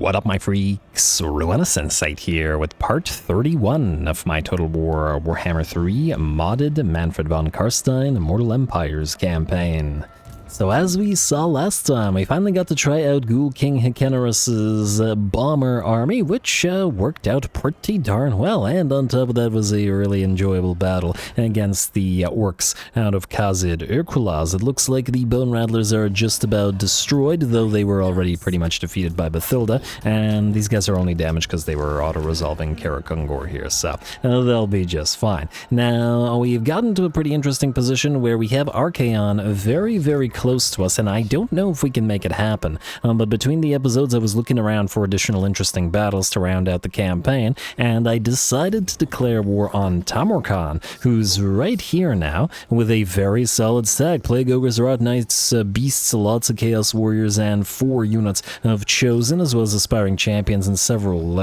What up, my freaks? RuinusInsight here with part 31 of my Total War Warhammer 3 modded Mannfred von Carstein Immortal Empires campaign. So as we saw last time, we finally got to try out Ghoul King Hikanorus's bomber army, which worked out pretty darn well, and on top of that was a really enjoyable battle against the orcs out of Khazid Urkulaz. It looks like the Bone Rattlers are just about destroyed, though they were already pretty much defeated by Bathilda, and these guys are only damaged because they were auto-resolving Karakungor here, so they'll be just fine. Now, we've gotten to a pretty interesting position where we have ARCHAON very close to us, and I don't know if we can make it happen. But between the episodes, I was looking around for additional interesting battles to round out the campaign, and I decided to declare war on TAMURKHAN, who's right here now, with a very solid stack. Plague Ogres, Rot Knights, Beasts, lots of Chaos Warriors, and 4 units of Chosen, as well as Aspiring Champions and several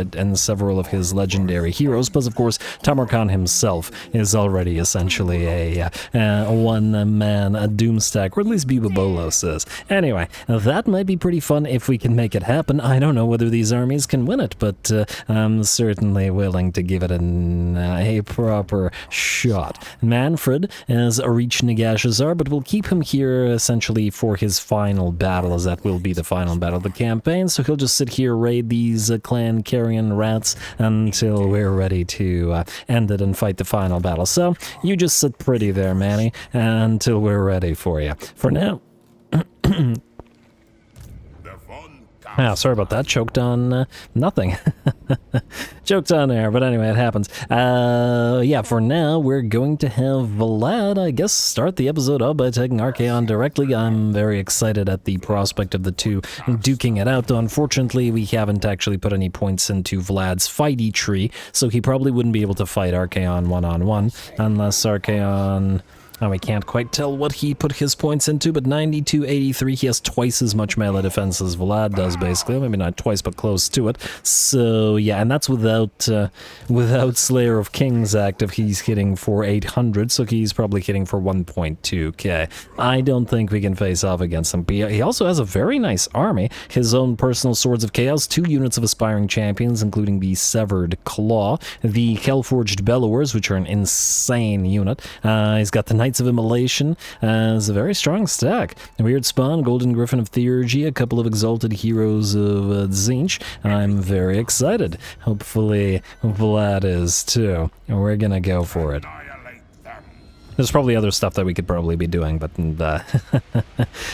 of his legendary heroes. Plus, of course, TAMURKHAN himself is already essentially a one-man doom stack, or at least Biba Bolo says. Anyway, that might be pretty fun if we can make it happen. I don't know whether these armies can win it, but I'm certainly willing to give it a proper shot. Mannfred has reached Nagashazar, but we'll keep him here essentially for his final battle, as that will be the final battle of the campaign, so he'll just sit here, raid these clan carrion rats until we're ready to end it and fight the final battle. So, you just sit pretty there, Manny, until we're ready for you. For now, sorry about that. Choked on nothing. Choked on air, but anyway, it happens. Yeah, for now, we're going to have Vlad, I guess, start the episode out by taking ARCHAON directly. I'm very excited at the prospect of the two duking it out, though unfortunately we haven't actually put any points into Vlad's fighty tree, so he probably wouldn't be able to fight ARCHAON one-on-one, unless ARCHAON... we can't quite tell what he put his points into, but 92-83, he has twice as much melee defense as Vlad does, basically. Maybe not twice, but close to it. So, yeah, and that's without Slayer of Kings active. He's hitting for 800, so he's probably hitting for 1.2k. I don't think we can face off against him. But he also has a very nice army. His own personal Swords of Chaos, 2 units of Aspiring Champions, including the Severed Claw, the Hellforged Bellowers, which are an insane unit. He's got the Knights of Immolation as a very strong stack. A Weird Spawn, Golden Griffin of Theurgy, a couple of Exalted Heroes of Tzeentch. I'm very excited. Hopefully Vlad is too. We're gonna go for it. There's probably other stuff that we could probably be doing, but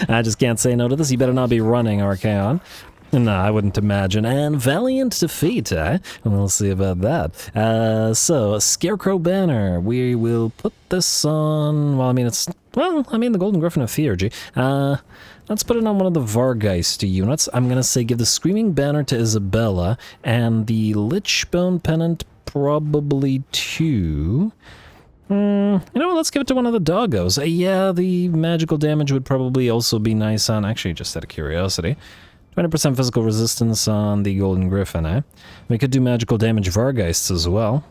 I just can't say no to this. You better not be running, ARCHAON. No, I wouldn't imagine. And Valiant Defeat, eh? We'll see about that. So, Scarecrow Banner. We will put this on... Well, I mean, the Golden Griffin of Theurgy. Let's put it on one of the Vargeist units. I'm gonna say give the Screaming Banner to Isabella, and the Lichbone Pennant probably to... you know what, let's give it to one of the doggos. Yeah, the magical damage would probably also be nice on... Actually, just out of curiosity. 20% physical resistance on the Golden Griffin, eh? We could do magical damage Vargeists as well.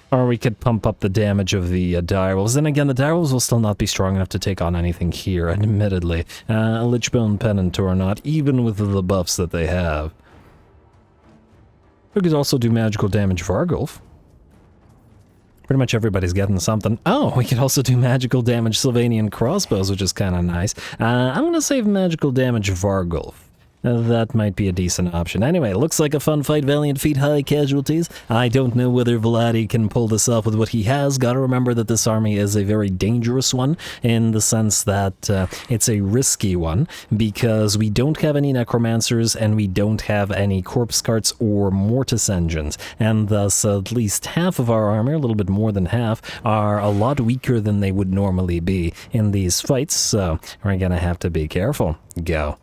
Or we could pump up the damage of the direwolves. Then again, the direwolves will still not be strong enough to take on anything here, admittedly. A Lichbone Pennant or not, even with the buffs that they have. We could also do magical damage Vargulf. Pretty much everybody's getting something. Oh, we could also do magical damage Sylvanian crossbows, which is kind of nice. I'm going to save magical damage Vargulf. That might be a decent option. Anyway, looks like a fun fight. Valiant Feat, high casualties. I don't know whether Vladi can pull this off with what he has. Gotta remember that this army is a very dangerous one, in the sense that it's a risky one, because we don't have any Necromancers, and we don't have any Corpse Carts or Mortis Engines, and thus at least half of our army, a little bit more than half, are a lot weaker than they would normally be in these fights, so we're gonna have to be careful. Go.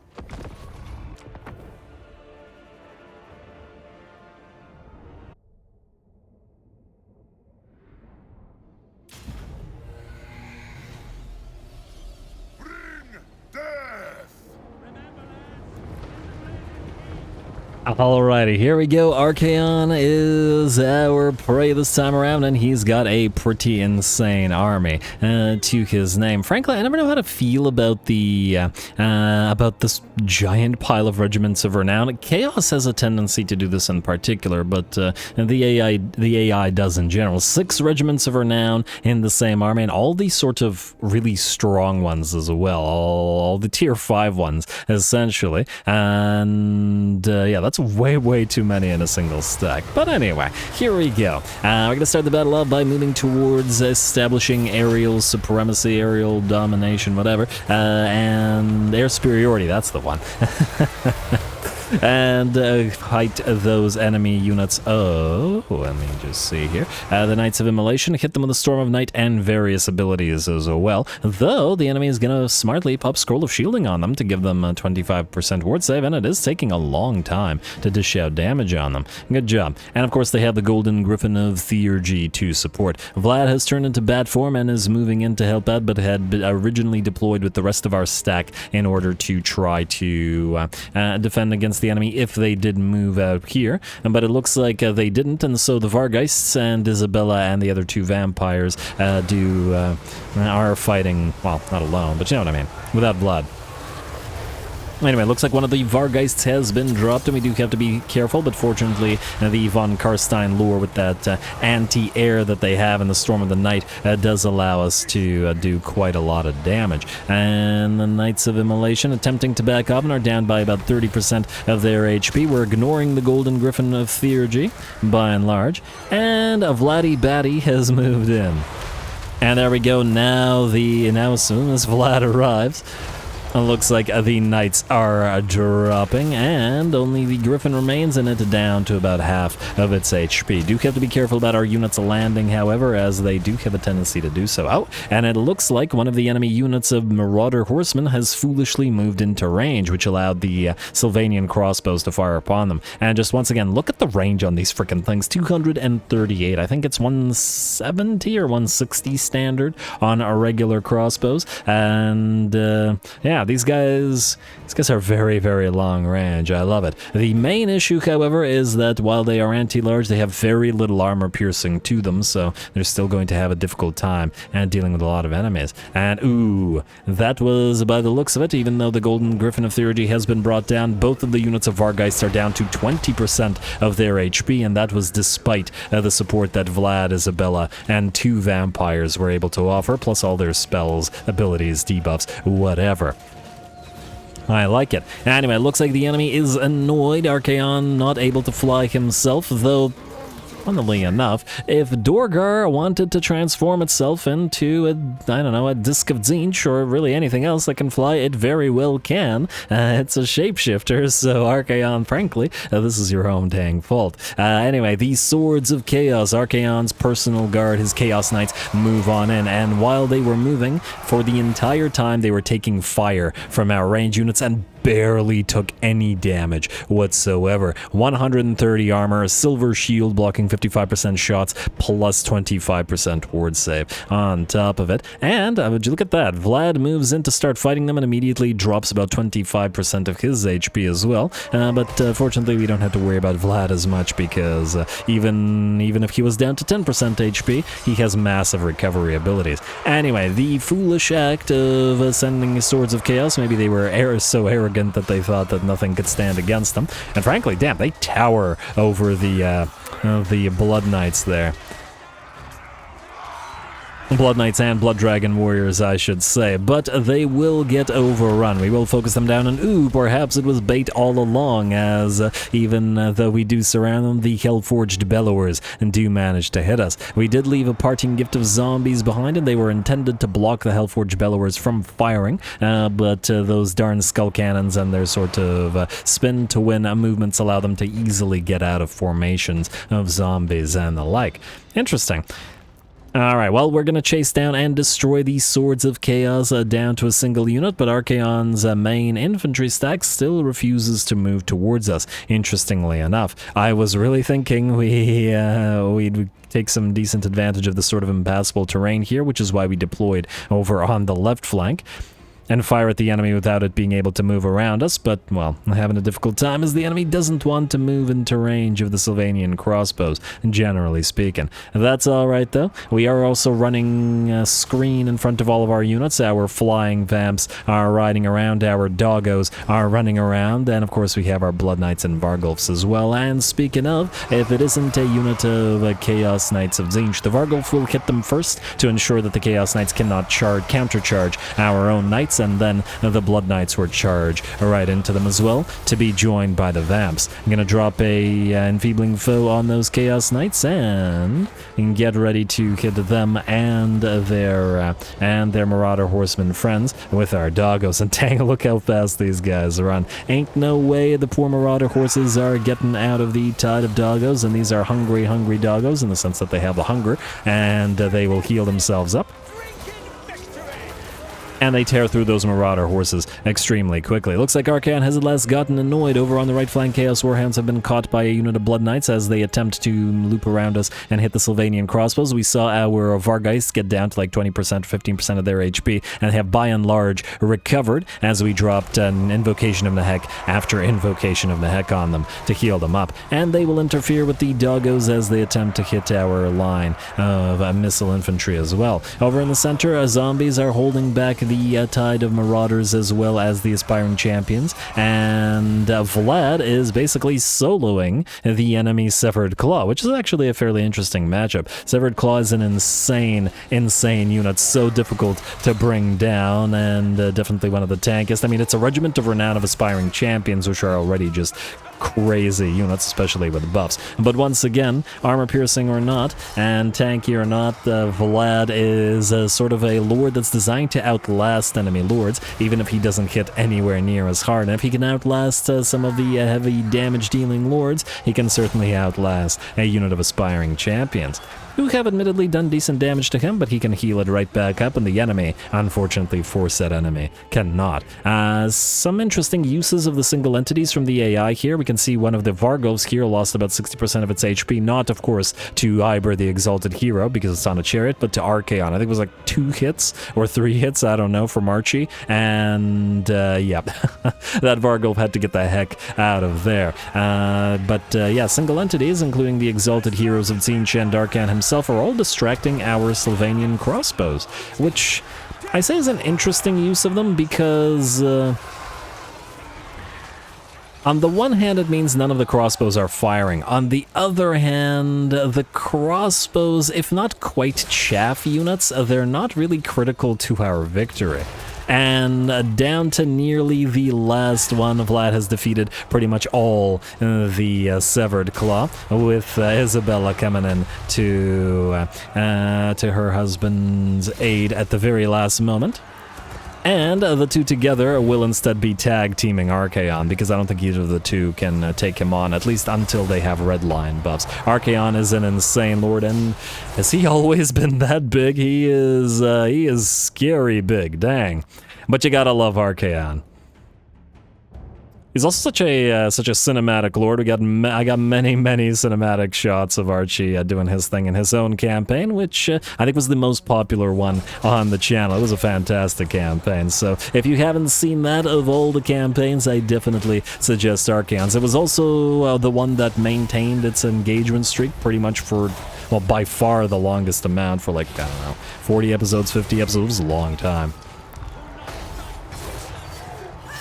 Alrighty, here we go. ARCHAON is our prey this time around, and he's got a pretty insane army to his name. Frankly, I never know how to feel about about this giant pile of regiments of renown. Chaos has a tendency to do this in particular, but the AI does in general. 6 regiments of renown in the same army, and all these sort of really strong ones as well. All the tier 5 ones, essentially. And yeah, that's way too many in a single stack. But anyway, here we go. We're going to start the battle off by moving towards establishing aerial supremacy, aerial domination, whatever, and air superiority, that's the one. And fight those enemy units. Oh, let me just see here. The Knights of Immolation, hit them with a Storm of Night and various abilities as well. Though the enemy is going to smartly pop Scroll of Shielding on them to give them a 25% ward save, and it is taking a long time to dish out damage on them. Good job. And of course, they have the Golden Griffin of Theurgy to support. Vlad has turned into bat form and is moving in to help out, but had originally deployed with the rest of our stack in order to try to defend against the enemy if they did move out here, but it looks like they didn't, and so the Vargeists and Isabella and the other 2 vampires are fighting, well, not alone, but you know what I mean, without blood. Anyway, looks like one of the Vargeists has been dropped, and we do have to be careful, but fortunately, the von Carstein lure with that anti-air that they have in the Storm of the Night does allow us to do quite a lot of damage. And the Knights of Immolation attempting to back up and are down by about 30% of their HP. We're ignoring the Golden Griffin of Theurgy, by and large, and a Vladdy Batty has moved in. And there we go, now as soon as Vlad arrives, it looks like the Knights are dropping, and only the Griffin remains in it, down to about half of its HP. Do have to be careful about our units landing, however, as they do have a tendency to do so. Oh, and it looks like one of the enemy units of Marauder Horsemen has foolishly moved into range, which allowed the Sylvanian crossbows to fire upon them. And just once again, look at the range on these frickin' things. 238. I think it's 170 or 160 standard on our regular crossbows. And yeah, these guys are very long range. I love it. The main issue, however, is that while they are anti-large, they have very little armor piercing to them, so they're still going to have a difficult time and dealing with a lot of enemies. And ooh, that was, by the looks of it, even though the Golden Griffin of Theurgy has been brought down, both of the units of Vargeist are down to 20% of their HP, and that was despite the support that Vlad, Isabella, and 2 vampires were able to offer, plus all their spells, abilities, debuffs, whatever. I like it. Anyway, looks like the enemy is annoyed. ARCHAON not able to fly himself, though, funnily enough, if Dorgar wanted to transform itself into a Disc of Tzeentch, or really anything else that can fly, it very well can. It's a shapeshifter, so ARCHAON, frankly, this is your own dang fault. Anyway, these Swords of Chaos, ARCHAON's personal guard, his Chaos Knights, move on in, and while they were moving, for the entire time they were taking fire from our range units and barely took any damage whatsoever. 130 armor, a silver shield blocking 55% shots, plus 25% ward save on top of it. And would you look at that, Vlad moves in to start fighting them and immediately drops about 25% of his HP as well. But fortunately we don't have to worry about Vlad as much, because even if he was down to 10% HP, he has massive recovery abilities. Anyway, the foolish act of sending Swords of Chaos, maybe they were so arrogant that they thought that nothing could stand against them. And frankly, damn, they tower over the Blood Knights there. Blood Knights and Blood Dragon Warriors, I should say, but they will get overrun. We will focus them down, and ooh, perhaps it was bait all along, as even though we do surround them, the Hellforged Bellowers do manage to hit us. We did leave a parting gift of zombies behind, and they were intended to block the Hellforged Bellowers from firing, but those darn skull cannons and their sort of spin-to-win movements allow them to easily get out of formations of zombies and the like. Interesting. Alright, well, we're going to chase down and destroy these Swords of Chaos down to a single unit, but ARCHAON's main infantry stack still refuses to move towards us, interestingly enough. I was really thinking we'd take some decent advantage of the sort of impassable terrain here, which is why we deployed over on the left flank. and fire at the enemy without it being able to move around us, but, well, having a difficult time as the enemy doesn't want to move into range of the Sylvanian crossbows, generally speaking. That's alright though. We are also running a screen in front of all of our units. Our flying vamps are riding around, our doggos are running around, and of course we have our Blood Knights and Vargulfs as well. And speaking of, if it isn't a unit of Chaos Knights of Tzeentch, the Vargulf will hit them first to ensure that the Chaos Knights cannot countercharge our own Knights, and then the Blood Knights will charge right into them as well, to be joined by the Vamps. I'm gonna drop a enfeebling foe on those Chaos Knights and get ready to hit them and their Marauder Horsemen friends with our doggos. And dang, look how fast these guys run. Ain't no way the poor Marauder horses are getting out of the tide of doggos, and these are hungry doggos in the sense that they have the hunger, and they will heal themselves up. And they tear through those Marauder horses extremely quickly. Looks like ARCHAON has at last gotten annoyed. Over on the right flank, Chaos Warhounds have been caught by a unit of Blood Knights as they attempt to loop around us and hit the Sylvanian crossbows. We saw our Vargeists get down to like 20%, 15% of their HP, and have by and large recovered as we dropped an Invocation of Nehek after Invocation of Nehek on them to heal them up. And they will interfere with the doggos as they attempt to hit our line of missile infantry as well. Over in the center, zombies are holding back the tide of marauders as well as the aspiring champions, and Vlad is basically soloing the enemy Severed Claw, which is actually a fairly interesting matchup. Severed Claw is an insane unit, so difficult to bring down, and definitely one of the tankiest. I mean, it's a regiment of renown of aspiring champions, which are already just crazy units, especially with buffs. But once again, armor piercing or not, and tanky or not, Vlad is sort of a lord that's designed to outlast enemy lords, even if he doesn't hit anywhere near as hard. And if he can outlast some of the heavy damage dealing lords, he can certainly outlast a unit of aspiring champions, who have admittedly done decent damage to him, but he can heal it right back up, and the enemy, unfortunately for said enemy, cannot. Some interesting uses of the single entities from the AI here. We can see one of the Vargulfs here lost about 60% of its HP, not of course to Iber the Exalted Hero because it's on a chariot, but to ARCHAON. I think it was like 2 hits or 3 hits, I don't know, from Archie, and yeah, that Vargulf had to get the heck out of there. Yeah, single entities, including the Exalted Heroes of Tzeentch and ARCHAON himself, are all distracting our Sylvanian crossbows, which I say is an interesting use of them because on the one hand, it means none of the crossbows are firing. On the other hand, the crossbows, if not quite chaff units, they're not really critical to our victory. And down to nearly the last one, Vlad has defeated pretty much all the Severed Claw, with Isabella coming in to her husband's aid at the very last moment. And the two together will instead be tag-teaming ARCHAON, because I don't think either of the two can take him on, at least until they have red line buffs. ARCHAON is an insane lord, and has he always been that big? He is scary big, dang. But you gotta love ARCHAON. He's also such a cinematic lord. I got many cinematic shots of Archie doing his thing in his own campaign, which I think was the most popular one on the channel. It was a fantastic campaign. So if you haven't seen that of all the campaigns, I definitely suggest ARCHAON's. It was also the one that maintained its engagement streak pretty much for, well, by far the longest amount, for like, I don't know, 40 episodes, 50 episodes. It was a long time.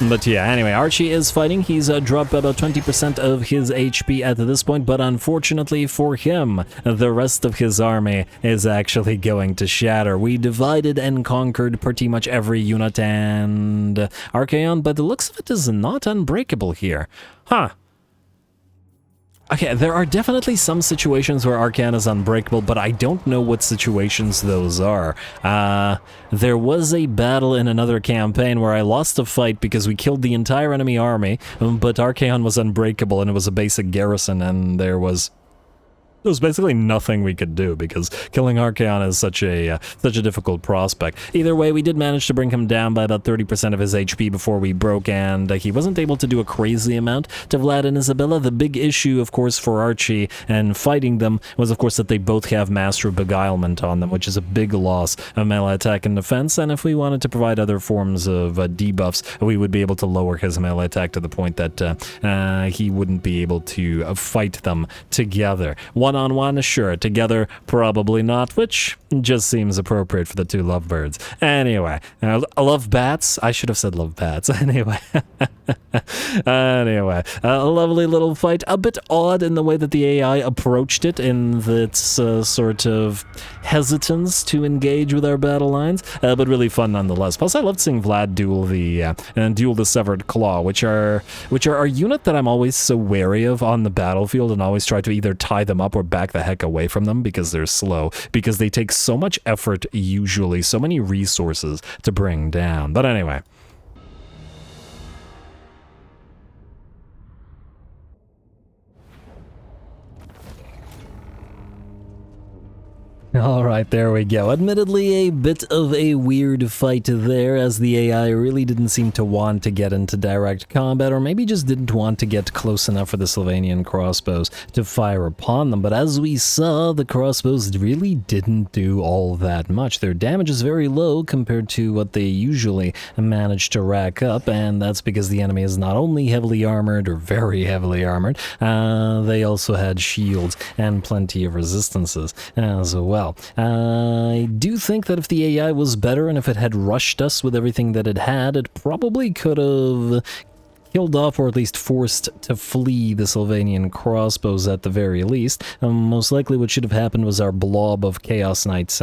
But yeah, anyway, Archie is fighting. He's dropped about 20% of his HP at this point, but unfortunately for him, the rest of his army is actually going to shatter. We divided and conquered pretty much every unit, and ARCHAON, by the looks of it, is not unbreakable here. Huh. Okay, there are definitely some situations where ARCHAON is unbreakable, but I don't know what situations those are. There was a battle in another campaign where I lost a fight because we killed the entire enemy army, but ARCHAON was unbreakable and it was a basic garrison, and there was There was basically nothing we could do because killing ARCHAON is such a difficult prospect. Either way, we did manage to bring him down by about 30% of his HP before we broke, and he wasn't able to do a crazy amount to Vlad and Isabella. The big issue, of course, for Archie and fighting them was, of course, that they both have Master of Beguilement on them, which is a big loss of melee attack and defense, and if we wanted to provide other forms of debuffs, we would be able to lower his melee attack to the point that he wouldn't be able to fight them together. One-on-one, sure. Together, probably not, which just seems appropriate for the two lovebirds. Anyway, I love bats. I should have said love bats. Anyway. Anyway, a lovely little fight. A bit odd in the way that the AI approached it, in its sort of hesitance to engage with our battle lines, but really fun nonetheless. Plus, I loved seeing Vlad duel the Severed Claw, which are a unit that I'm always so wary of on the battlefield, and always try to either tie them up or back the heck away from them because they're slow, because they take so much effort, usually so many resources to bring down. But anyway. Alright, there we go. Admittedly, a bit of a weird fight there, as the AI really didn't seem to want to get into direct combat, or maybe just didn't want to get close enough for the Sylvanian crossbows to fire upon them. But as we saw, the crossbows really didn't do all that much. Their damage is very low compared to what they usually manage to rack up, and that's because the enemy is not only heavily armored, or very heavily armored, they also had shields and plenty of resistances as well. I do think that if the AI was better and if it had rushed us with everything that it had, it probably could have killed off, or at least forced to flee, the Sylvanian crossbows at the very least. Most likely what should have happened was our blob of Blood Knights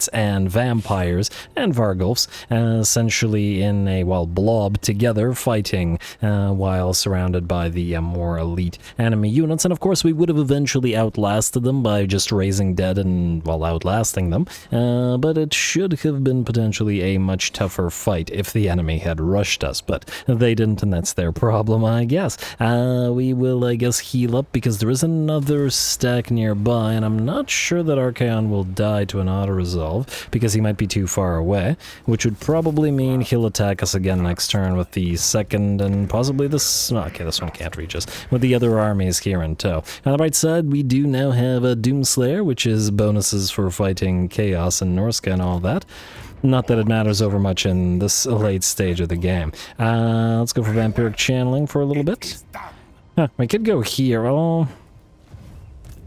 and Vampires and Vargulfs, essentially in a, blob together, fighting while surrounded by the more elite enemy units. And of course we would have eventually outlasted them by just raising dead and, outlasting them. But it should have been potentially a much tougher fight if the enemy had rushed us, but they didn't, and that's their problem, I guess. We will, I guess, heal up because there is another stack nearby, and I'm not sure that ARCHAON will die to an auto-resolve because he might be too far away, which would probably mean he'll attack us again next turn with the second and possibly this... okay, this one can't reach us, with the other armies here in tow. On the right side, we do now have a Doomslayer, which is bonuses for fighting Chaos and Norska and all that. Not that it matters over much in this late stage of the game. Let's go for Vampiric Channeling for a little bit. We could go here. Well,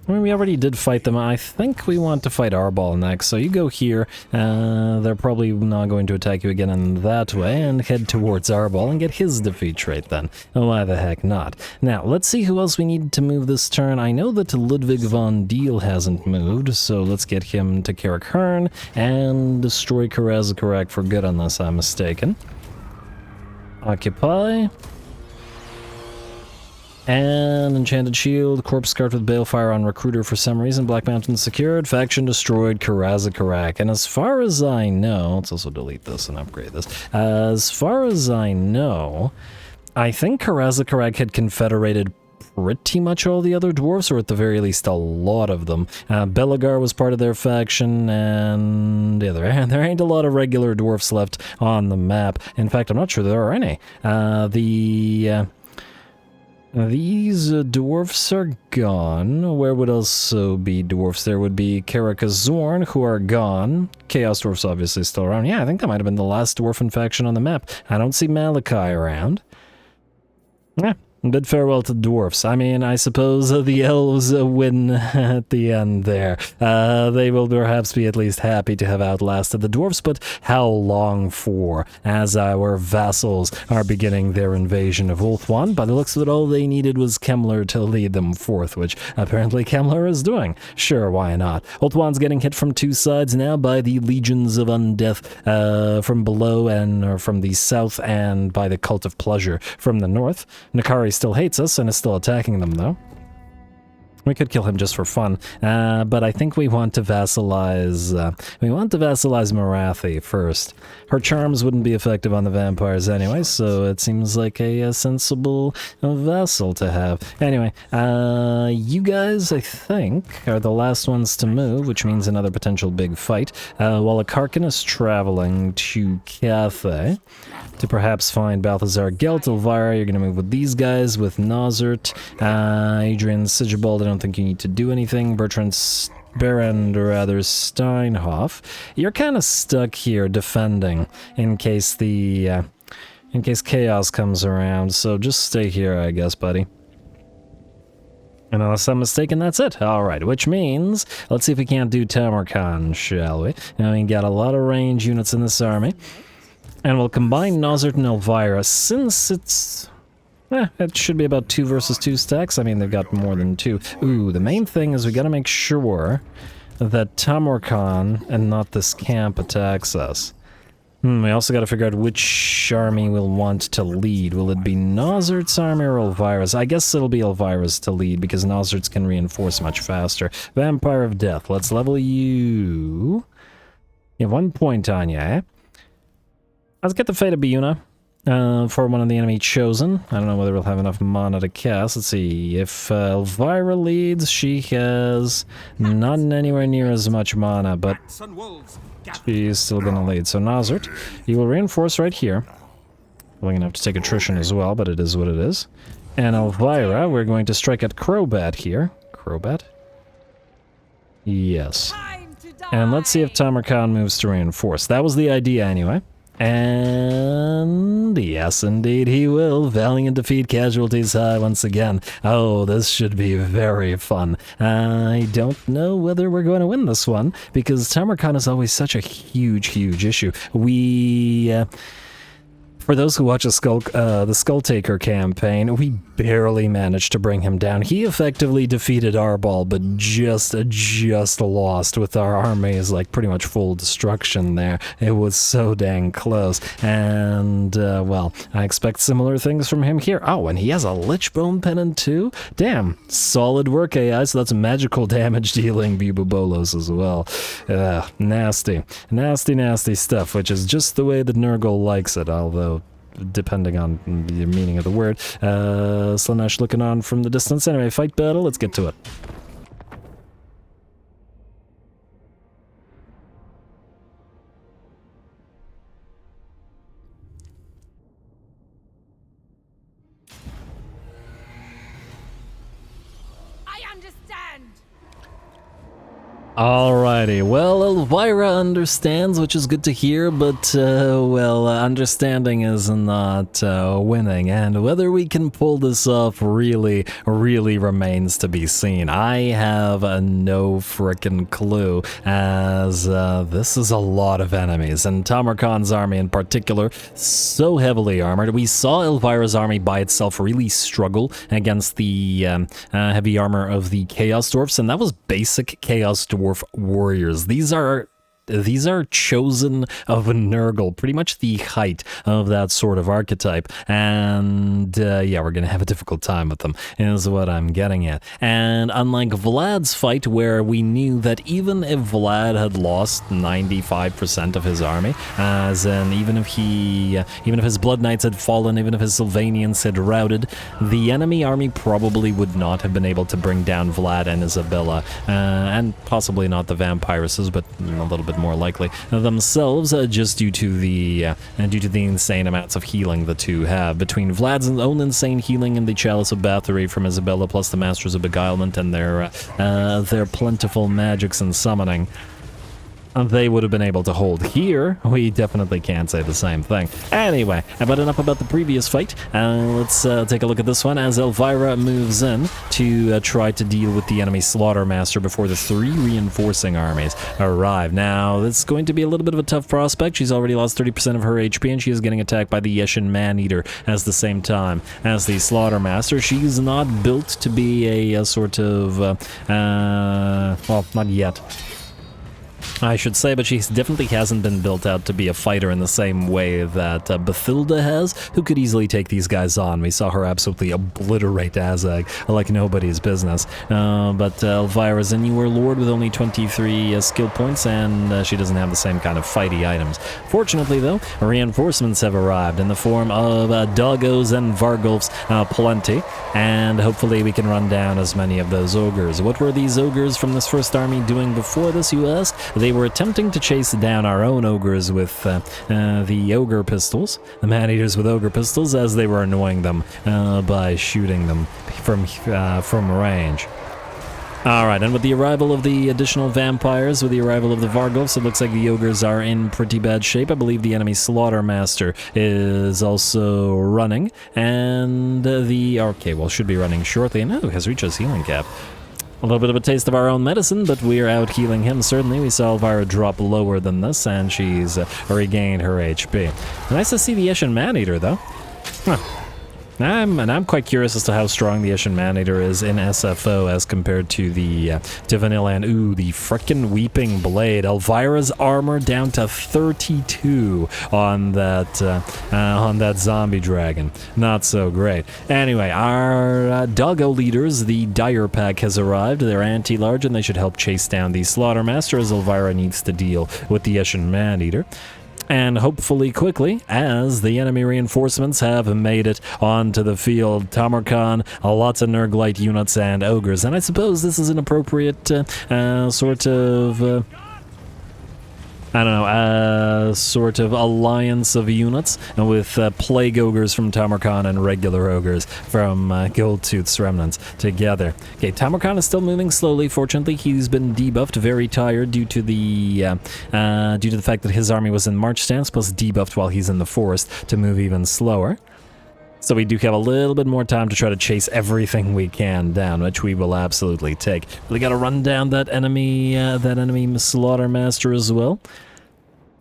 I mean, we already did fight them. I think we want to fight Arbol next, so you go here. They're probably not going to attack you again in that way, and head towards Arbol and get his defeat trait then. Why the heck not? Now, let's see who else we need to move this turn. I know that Ludwig von Deal hasn't moved, so let's get him to Carrick Hearn and destroy Karazakarak for good, unless I'm mistaken. Occupy. And Enchanted Shield, Corpse Scarred with Balefire on Recruiter for some reason, Black Mountain secured, Faction destroyed, Karazakarak. And as far as I know, let's also delete this and upgrade this. As far as I know, I think Karazakarak had confederated pretty much all the other dwarves, or at the very least a lot of them. Belagar was part of their faction, and yeah, there ain't a lot of regular dwarfs left on the map. In fact, I'm not sure there are any. These dwarfs are gone. Where would also be dwarfs? There would be Karakazorn, who are gone. Chaos Dwarfs obviously still around. Yeah, I think that might have been the last dwarfen faction on the map. I don't see Malachi around. Yeah. Bid farewell to dwarfs. I mean, I suppose the elves win at the end there. They will perhaps be at least happy to have outlasted the dwarfs, but how long for, as our vassals are beginning their invasion of Ulthuan? By the looks of it, all they needed was Kemmler to lead them forth, which apparently Kemmler is doing. Sure, why not? Ulthuan's getting hit from two sides now by the legions of undeath from below and from the south, and by the Cult of Pleasure from the north. Nakari still hates us and is still attacking them, though. We could kill him just for fun, but I think we want to vassalize. Marathi first. Her charms wouldn't be effective on the vampires anyway, so it seems like a sensible vassal to have. Anyway, you guys, I think, are the last ones to move, which means another potential big fight. While ARCHAON is traveling to Cathay to perhaps find Balthazar Gelt, Elvira, you're going to move with these guys, with Nozert, Adrian Sigibald, I don't think you need to do anything, Bertrand Steinhoff. You're kind of stuck here defending in case chaos comes around, so just stay here, I guess, buddy. And unless I'm mistaken, that's it. Alright, which means, let's see if we can't do TAMURKHAN, shall we? Now, we got a lot of range units in this army. And we'll combine Nozert and Elvira, since it's... it should be about 2 versus 2 stacks. I mean, they've got more than 2. Ooh, the main thing is we gotta make sure that TAMURKHAN and not this camp attacks us. We also gotta figure out which army we'll want to lead. Will it be Nozert's army or Elvira's? I guess it'll be Elvira's to lead, because Nozert's can reinforce much faster. Vampire of Death, let's level you... You have 1 point on you, eh? Let's get the Fate of Biuna for one of the enemy chosen. I don't know whether we'll have enough mana to cast. Let's see. If Elvira leads, she has not anywhere near as much mana, but she's still going to lead. So Nozert, you will reinforce right here. We're going to have to take attrition as well, but it is what it is. And Elvira, we're going to strike at Crobat here. Crobat? Yes. And let's see if TAMURKHAN moves to reinforce. That was the idea anyway. And yes, indeed, he will. Valiant defeat, casualties high once again. Oh, this should be very fun. I don't know whether we're going to win this one, because TAMURKHAN is always such a huge issue. For those who watch the Skulltaker campaign, we barely managed to bring him down. He effectively defeated Arbal, but just lost with our armies, like pretty much full destruction there. It was so dang close. And, well, I expect similar things from him here. Oh, and he has a Lichbone Pennant too? Damn, solid work, AI, so that's magical damage dealing Bubobolos as well. Nasty stuff, which is just the way that Nurgle likes it, although depending on the meaning of the word. Slanesh looking on from the distance. Anyway, fight battle, let's get to it. Alrighty, well, Elvira understands, which is good to hear, but, well, understanding is not winning, and whether we can pull this off really remains to be seen. I have no frickin' clue, as this is a lot of enemies, and TAMURKHAN's army in particular, so heavily armored. We saw Elvira's army by itself really struggle against the heavy armor of the Chaos Dwarfs, and that was basic Chaos Dwarf warriors. These are chosen of Nurgle, pretty much the height of that sort of archetype, and yeah, we're gonna have a difficult time with them, is what I'm getting at. And unlike Vlad's fight, where we knew that even if Vlad had lost 95% of his army, as in even if his Blood Knights had fallen, even if his Sylvanians had routed, the enemy army probably would not have been able to bring down Vlad and Isabella, and possibly not the Vampiresses, but a little bit more likely themselves, just due to the insane amounts of healing the two have. Between Vlad's own insane healing and the Chalice of Bathory from Isabella, plus the Masters of Beguilement and their plentiful magics and summoning, they would have been able to hold. Here, we definitely can't say the same thing. Anyway, but enough about the previous fight. Let's take a look at this one as Elvira moves in to try to deal with the enemy Slaughtermaster before the 3 reinforcing armies arrive. Now, it's going to be a little bit of a tough prospect. She's already lost 30% of her HP, and she is getting attacked by the Yeshin Maneater at the same time as the Slaughtermaster. She's not built to be a sort of, well, not yet. I should say, but she definitely hasn't been built out to be a fighter in the same way that Bathilda has, who could easily take these guys on. We saw her absolutely obliterate Azag like nobody's business. But Elvira's a newer lord with only 23 skill points, and she doesn't have the same kind of fighty items. Fortunately, though, reinforcements have arrived in the form of doggos and vargulfs plenty, and hopefully we can run down as many of those ogres. What were these ogres from this first army doing before this, you ask? They were attempting to chase down our own ogres with the ogre pistols, the man-eaters with ogre pistols, as they were annoying them by shooting them from range. Alright, and with the arrival of the additional vampires, with the arrival of the Vargulfs, it looks like the ogres are in pretty bad shape. I believe the enemy Slaughtermaster is also running, and should be running shortly, and has reached his healing cap. A little bit of a taste of our own medicine, but we're out healing him, certainly. We saw Elvira drop lower than this, and she's regained her HP. Nice to see the Eshin Maneater, though. Huh. I'm quite curious as to how strong the Eshin Maneater is in SFO as compared to the vanilla. And ooh, the frickin' Weeping Blade. Elvira's armor down to 32 on that zombie dragon. Not so great. Anyway, our doggo leaders, the Dire Pack, has arrived. They're anti-large, and they should help chase down the Slaughtermaster, as Elvira needs to deal with the Eshin Maneater. And hopefully quickly, as the enemy reinforcements have made it onto the field. TAMURKHAN, lots of Nurglite units and ogres. And I suppose this is an appropriate sort of alliance of units with Plague Ogres from TAMURKHAN and regular Ogres from Goldtooth's Remnants together. Okay, TAMURKHAN is still moving slowly. Fortunately, he's been debuffed, very tired due to the fact that his army was in march stance, plus debuffed while he's in the forest to move even slower. So we do have a little bit more time to try to chase everything we can down, which we will absolutely take. We gotta run down that enemy Slaughtermaster as well.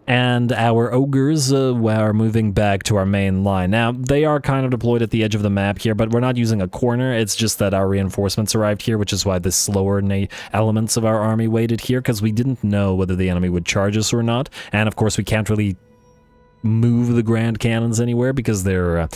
And our ogres are moving back to our main line. Now, they are kind of deployed at the edge of the map here, but we're not using a corner. It's just that our reinforcements arrived here, which is why the slower elements of our army waited here, because we didn't know whether the enemy would charge us or not. And of course, we can't really move the grand cannons anywhere because they're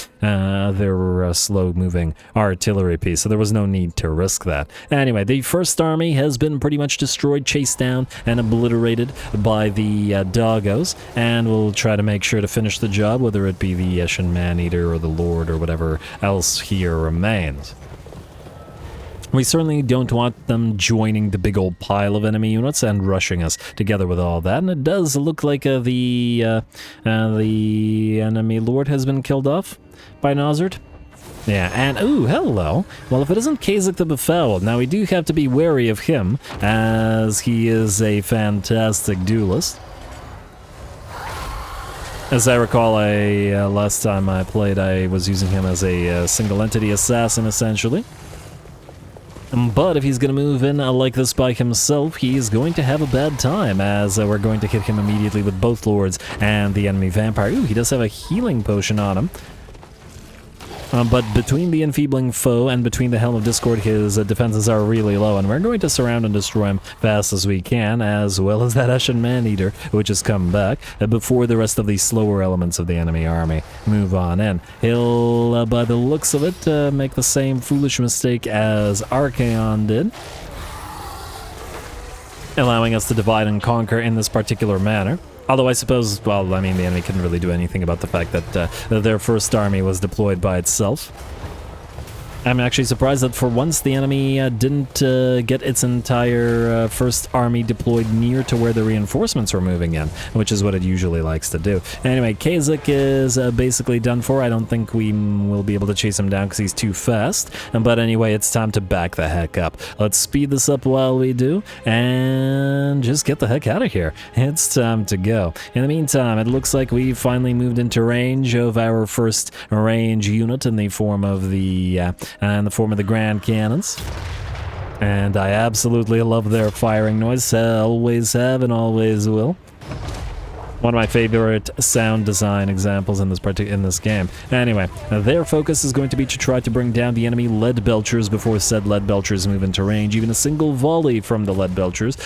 slow-moving artillery piece, so there was no need to risk that. Anyway, the first army has been pretty much destroyed, chased down, and obliterated by the doggos, and we'll try to make sure to finish the job, whether it be the Eshin Maneater or the Lord or whatever else here remains. We certainly don't want them joining the big old pile of enemy units and rushing us together with all that. And it does look like the enemy lord has been killed off by Nozert. Yeah, and ooh, hello. Well, if it isn't Khazak the Befouled, now we do have to be wary of him, as he is a fantastic duelist. As I recall, last time I played, I was using him as a single entity assassin, essentially. But if he's going to move in like this by himself, he's going to have a bad time, as we're going to hit him immediately with both lords and the enemy vampire. Ooh, he does have a healing potion on him. But between the enfeebling foe and between the Helm of Discord, his defenses are really low, and we're going to surround and destroy him fast as we can, as well as that Eshin Maneater, which has come back, before the rest of the slower elements of the enemy army move on in. He'll, by the looks of it, make the same foolish mistake as ARCHAON did, allowing us to divide and conquer in this particular manner. Although I suppose, well, I mean, the enemy couldn't really do anything about the fact that their first army was deployed by itself. I'm actually surprised that for once the enemy didn't get its entire first army deployed near to where the reinforcements were moving in, which is what it usually likes to do. Anyway, Khazak is basically done for. I don't think we will be able to chase him down because he's too fast. But anyway, it's time to back the heck up. Let's speed this up while we do, and just get the heck out of here. It's time to go. In the meantime, it looks like we've finally moved into range of our first range unit in the form of the Grand Cannons. And I absolutely love their firing noise. Always have and always will. One of my favorite sound design examples in this game. Anyway, their focus is going to be to try to bring down the enemy lead belchers before said lead belchers move into range. Even a single volley from the lead belchers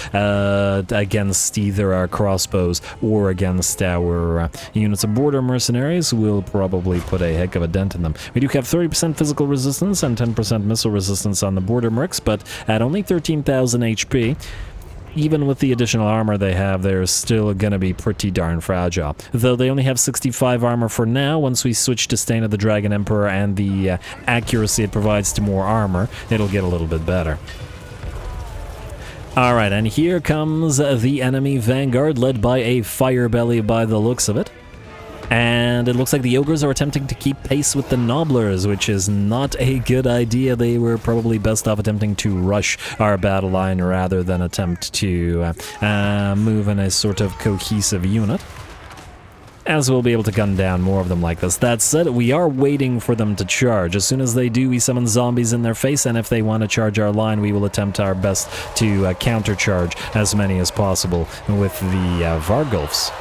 against either our crossbows or against our units of border mercenaries will probably put a heck of a dent in them. We do have 30% physical resistance and 10% missile resistance on the border mercs, but at only 13,000 HP, even with the additional armor they have, they're still gonna be pretty darn fragile. Though they only have 65 armor for now, once we switch to Stain of the Dragon Emperor and the accuracy it provides to more armor, it'll get a little bit better. Alright, and here comes the enemy vanguard, led by a Firebelly by the looks of it. And it looks like the ogres are attempting to keep pace with the nobblers, which is not a good idea. They were probably best off attempting to rush our battle line rather than attempt to move in a sort of cohesive unit, as we'll be able to gun down more of them like this. That said, we are waiting for them to charge. As soon as they do, we summon zombies in their face, and if they want to charge our line, we will attempt our best to countercharge as many as possible with the Vargulfs,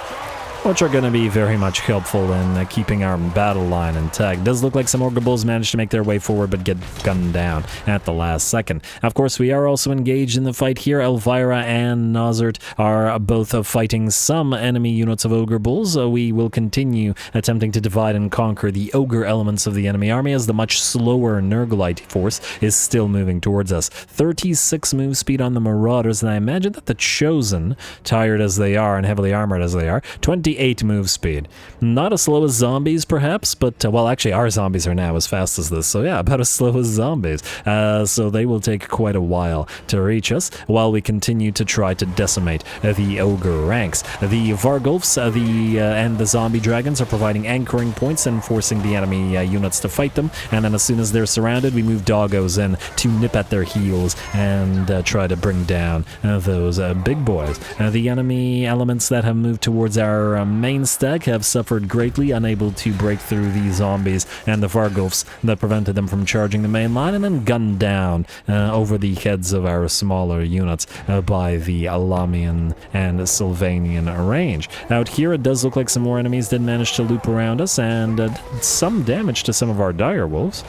which are going to be very much helpful in keeping our battle line intact. It does look like some Ogre Bulls managed to make their way forward but get gunned down at the last second. Of course, we are also engaged in the fight here. Elvira and Nozert are both fighting some enemy units of Ogre Bulls. We will continue attempting to divide and conquer the Ogre elements of the enemy army as the much slower Nurglite force is still moving towards us. 36 move speed on the Marauders, and I imagine that the Chosen, tired as they are and heavily armored as they are, 28 move speed. Not as slow as zombies, perhaps, but, well, actually, our zombies are now as fast as this, so yeah, about as slow as zombies. So they will take quite a while to reach us, while we continue to try to decimate the Ogre ranks. The Vargulfs and the Zombie Dragons are providing anchoring points and forcing the enemy units to fight them, and then as soon as they're surrounded, we move Doggos in to nip at their heels and try to bring down those big boys. The enemy elements that have moved towards our main stack have suffered greatly, unable to break through the zombies and the Vargulfs that prevented them from charging the main line, and then gunned down over the heads of our smaller units by the Alamian and Sylvanian range. Out here, it does look like some more enemies did manage to loop around us and some damage to some of our dire wolves.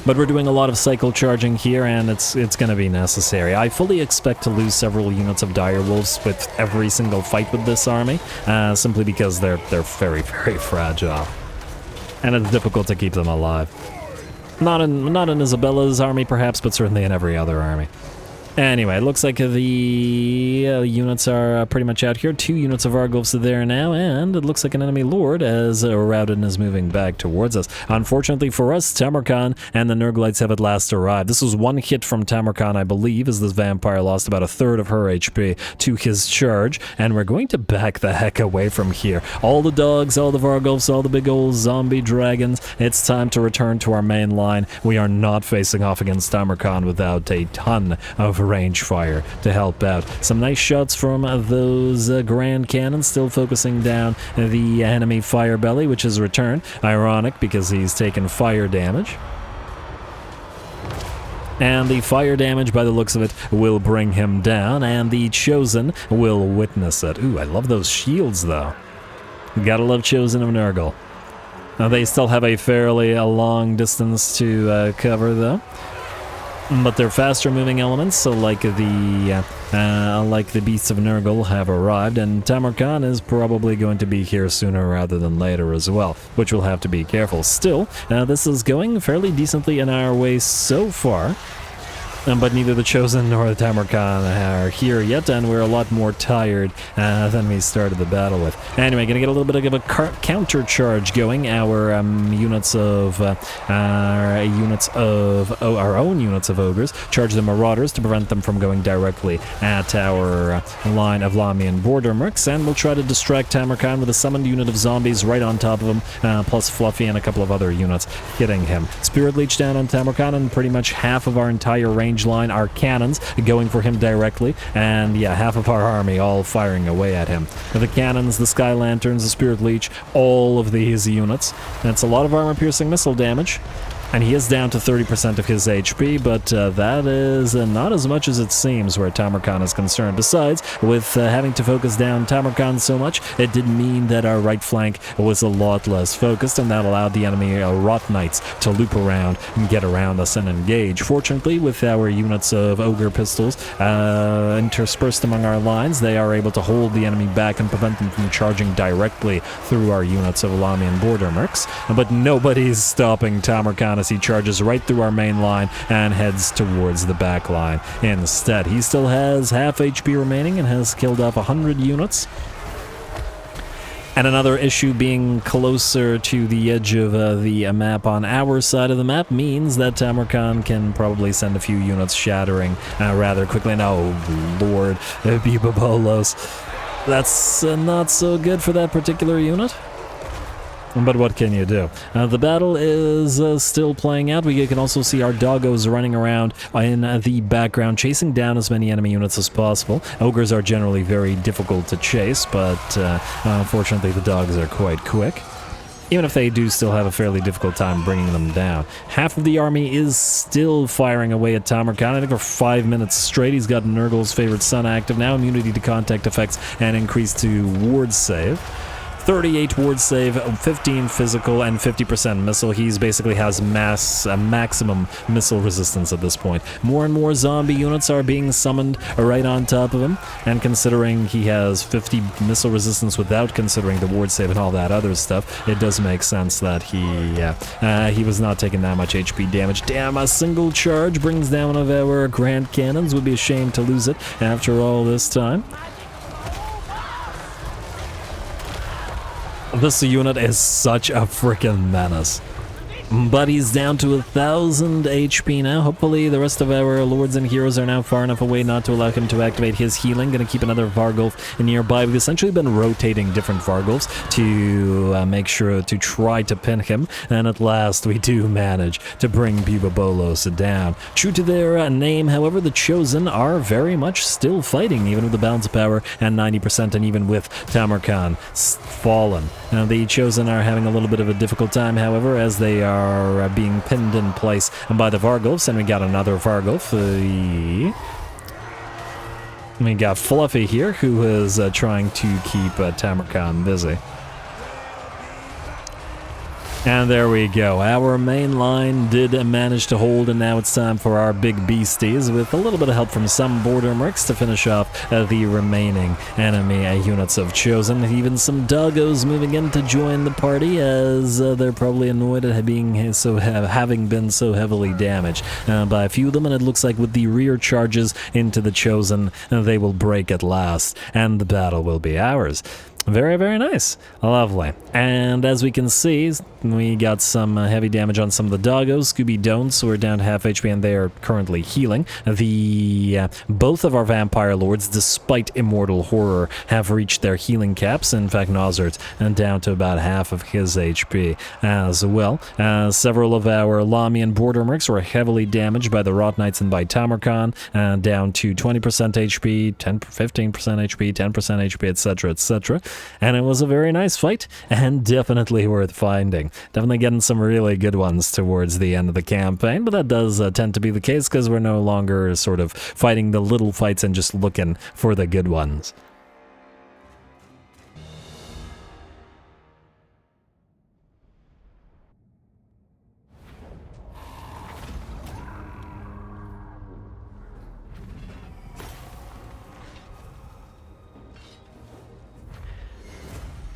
But we're doing a lot of cycle charging here, and it's going to be necessary. I fully expect to lose several units of direwolves with every single fight with this army, simply because they're very, very fragile, and it's difficult to keep them alive. Not in Isabella's army, perhaps, but certainly in every other army. Anyway, it looks like the units are pretty much out here. 2 units of Vargulfs are there now, and it looks like an enemy lord as Raudin is moving back towards us. Unfortunately for us, TAMURKHAN and the Nurglites have at last arrived. This was one hit from TAMURKHAN, I believe, as this vampire lost about a third of her HP to his charge, and we're going to back the heck away from here. All the dogs, all the Vargulfs, all the big old zombie dragons, it's time to return to our main line. We are not facing off against TAMURKHAN without a ton of range fire to help out. Some nice shots from those grand cannons, still focusing down the enemy Firebelly, which has returned. Ironic, because he's taken fire damage. And the fire damage, by the looks of it, will bring him down, and the Chosen will witness it. Ooh, I love those shields, though. Gotta love Chosen of Nurgle. Now, they still have a fairly long distance to cover, though. But they're faster moving elements, so like the beasts of Nurgle have arrived, and TAMURKHAN is probably going to be here sooner rather than later as well, which we'll have to be careful. Still, this is going fairly decently in our way so far. But neither the Chosen nor the TAMURKHAN are here yet, and we're a lot more tired than we started the battle with. Anyway, gonna get a little bit of a counter charge going. Our units of our own units of ogres charge the Marauders to prevent them from going directly at our line of Lamian border mercs, and we'll try to distract TAMURKHAN with a summoned unit of zombies right on top of him, plus Fluffy and a couple of other units hitting him. Spirit Leech down on TAMURKHAN, and pretty much half of our entire range line are cannons going for him directly, and yeah, half of our army all firing away at him. The cannons, the Sky Lanterns, the Spirit Leech, all of these units. That's a lot of armor-piercing missile damage. And he is down to 30% of his HP, but that is not as much as it seems where TAMURKHAN is concerned. Besides, with having to focus down TAMURKHAN so much, it did mean that our right flank was a lot less focused, and that allowed the enemy Rot Knights to loop around and get around us and engage. Fortunately, with our units of Ogre Pistols interspersed among our lines, they are able to hold the enemy back and prevent them from charging directly through our units of Alamian Border Mercs. But nobody's stopping TAMURKHAN as he charges right through our main line and heads towards the back line. Instead, he still has half HP remaining and has killed off 100 units. And another issue, being closer to the edge of the map on our side of the map, means that TAMURKHAN can probably send a few units shattering rather quickly. And oh lord, Bibabolos. That's not so good for that particular unit. But what can you do? The battle is still playing out. We can also see our doggos running around in the background, chasing down as many enemy units as possible. Ogres are generally very difficult to chase, but unfortunately the dogs are quite quick. Even if they do still have a fairly difficult time bringing them down. Half of the army is still firing away at TAMURKHAN. I think for 5 minutes straight. He's got Nurgle's favorite son active now, immunity to contact effects, and increase to ward save. 38 ward save, 15 physical, and 50% missile. He basically has maximum missile resistance at this point. More and more zombie units are being summoned right on top of him, and considering he has 50 missile resistance without considering the ward save and all that other stuff, it does make sense that he was not taking that much HP damage. Damn, a single charge brings down one of our Grand Cannons. Would be a shame to lose it after all this time. This unit is such a freaking menace. But he's down to 1,000 HP now. Hopefully the rest of our lords and heroes are now far enough away not to allow him to activate his healing. Gonna keep another Vargulf nearby. We've essentially been rotating different Vargulfs to make sure to try to pin him. And at last we do manage to bring Bibabolos down. True to their name, however, the Chosen are very much still fighting, even with the balance of power and 90%, and even with TAMURKHAN fallen. Now the Chosen are having a little bit of a difficult time, however, as they are being pinned in place by the Vargulfs, and we got another Vargulf. We got Fluffy here, who is trying to keep TAMURKHAN busy. And there we go. Our main line did manage to hold, and now it's time for our big beasties, with a little bit of help from some border mercs to finish off the remaining enemy units of Chosen. Even some doggos moving in to join the party, as they're probably annoyed at having been so heavily damaged by a few of them. And it looks like with the rear charges into the Chosen, they will break at last, and the battle will be ours. Very, very nice. Lovely. And as we can see, we got some heavy damage on some of the doggos. Scooby Don'ts were down to half HP, and they are currently healing. Both of our vampire lords, despite Immortal Horror, have reached their healing caps. In fact, Nozzart down to about half of his HP as well. Several of our Lamian border mercs were heavily damaged by the Rot Knights and by TAMURKHAN, down to 20% HP, 15% HP, 10% HP, etc., etc. And it was a very nice fight, and definitely worth finding. Definitely getting some really good ones towards the end of the campaign, but that does tend to be the case because we're no longer sort of fighting the little fights and just looking for the good ones.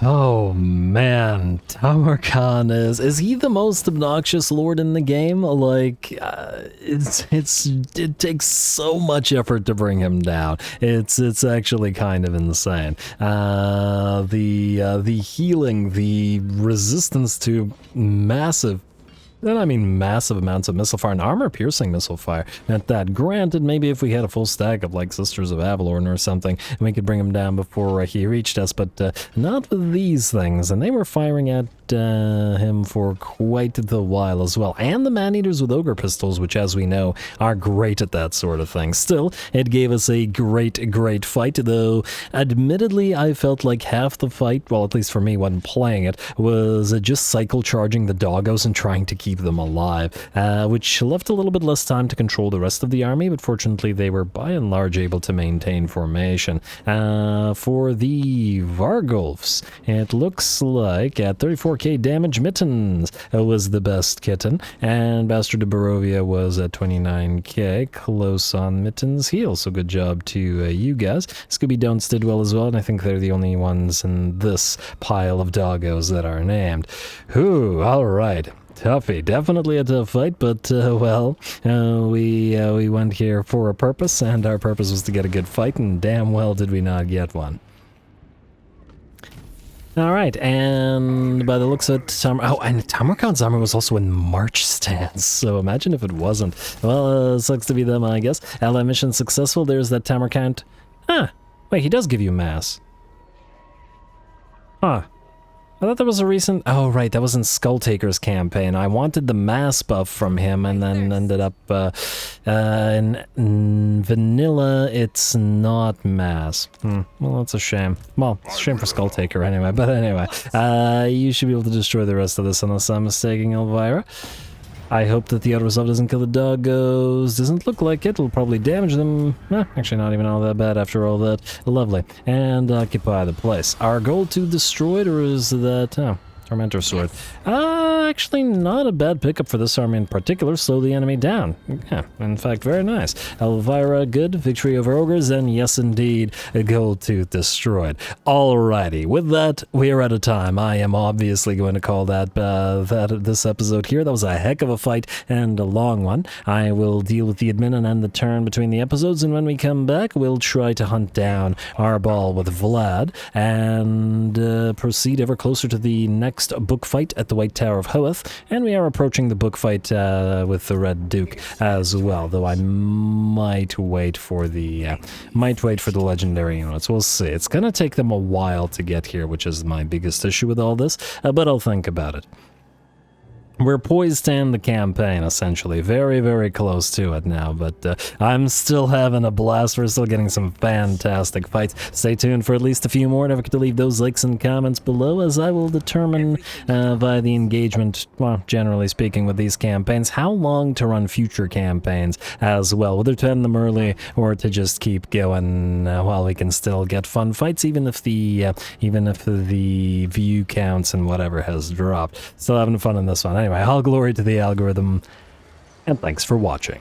Oh man, TAMURKHAN is he the most obnoxious lord in the game? Like, it takes so much effort to bring him down. It's actually kind of insane. The healing, the resistance to massive amounts of missile fire and armor-piercing missile fire at that. Granted, maybe if we had a full stack of, like, Sisters of Avalorn or something, we could bring him down before he reached us, but not with these things. And they were firing at him for quite the while as well. And the man-eaters with ogre pistols, which as we know are great at that sort of thing. Still, it gave us a great fight, though admittedly I felt like half the fight, well at least for me when playing it, was just cycle charging the doggos and trying to keep them alive, which left a little bit less time to control the rest of the army, but fortunately they were by and large able to maintain formation. For the Vargulfs, it looks like at 34k damage, Mittens was the best kitten, and Bastard of Barovia was at 29k, close on Mittens' heels, so good job to you guys. Scooby Don'ts did well as well, and I think they're the only ones in this pile of doggos that are named. Whew, alright. Toughie, definitely a tough fight, but we went here for a purpose, and our purpose was to get a good fight, and damn well did we not get one. Alright, and by the looks of and TAMURKHAN's armor was also in March stance, so imagine if it wasn't. Well, sucks to be them, I guess. Ally mission successful, there's that TAMURKHAN. Huh, wait, he does give you mass. Huh. I thought that was a recent... Oh, right, that was in Skulltaker's campaign. I wanted the mass buff from him and then ended up... in vanilla, it's not mass. Well, that's a shame. Well, it's a shame for Skulltaker anyway, but anyway. You should be able to destroy the rest of this unless I'm mistaking, Elvira. I hope that the auto resolve doesn't kill the doggos. Doesn't look like it. It'll probably damage them. Actually, not even all that bad after all that. Lovely. And occupy the place. Our goal to destroy it, or is that... Oh, Tormentor Sword. Actually not a bad pickup for this army in particular. Slow the enemy down. Yeah, in fact, very nice. Elvira, good. Victory over ogres, and yes, indeed, a gold tooth destroyed. Alrighty, with that, we are out of time. I am obviously going to call that this episode here. That was a heck of a fight and a long one. I will deal with the admin and end the turn between the episodes, and when we come back, we'll try to hunt down our ball with Vlad and proceed ever closer to the next book fight at the White Tower of Hoeth, and we are approaching the book fight with the Red Duke as well, though I might wait for the legendary units. We'll see. It's gonna take them a while to get here, which is my biggest issue with all this, but I'll think about it. We're poised to end the campaign, essentially. Very close to it now, but I'm still having a blast. We're still getting some fantastic fights. Stay tuned for at least a few more. Don't forget to leave those likes and comments below, as I will determine via the engagement, well, generally speaking, with these campaigns, how long to run future campaigns as well, whether to end them early or to just keep going while we can still get fun fights, even if the view counts and whatever has dropped. Still having fun in this one. Anyway, all glory to the algorithm, and thanks for watching.